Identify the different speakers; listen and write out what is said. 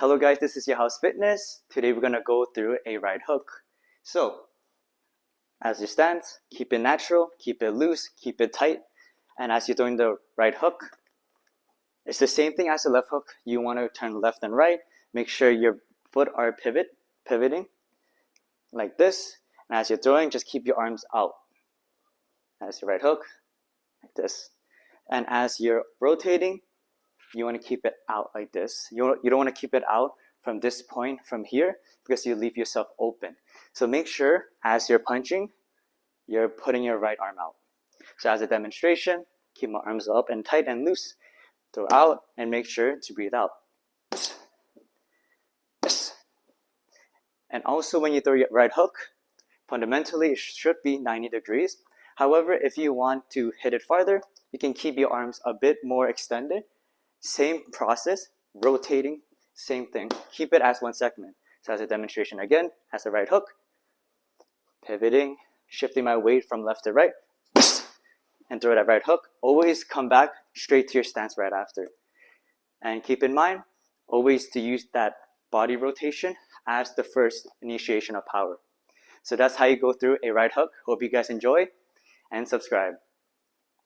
Speaker 1: Hello guys, this is your house fitness. Today we're going to go through a right hook. So, as you stand, keep it natural, keep it loose, keep it tight. And as you're doing the right hook, it's the same thing as the left hook. You want to turn left and right. Make sure your foot are pivoting like this. And as you're throwing, just keep your arms out. As your right hook, like this. And as you're rotating, you want to keep it out like this. You don't want to keep it out from this point, from here, because you leave yourself open. So make sure as you're punching, you're putting your right arm out. So as a demonstration, keep my arms up and tight and loose. Throw out and make sure to breathe out. And also when you throw your right hook, fundamentally it should be 90 degrees. However, if you want to hit it farther, you can keep your arms a bit more extended. Same process, rotating, same thing. Keep it as one segment. So as a demonstration again, as a right hook, pivoting, shifting my weight from left to right, and throw that right hook. Always come back straight to your stance right after. And keep in mind, always to use that body rotation as the first initiation of power. So that's how you go through a right hook. Hope you guys enjoy and subscribe.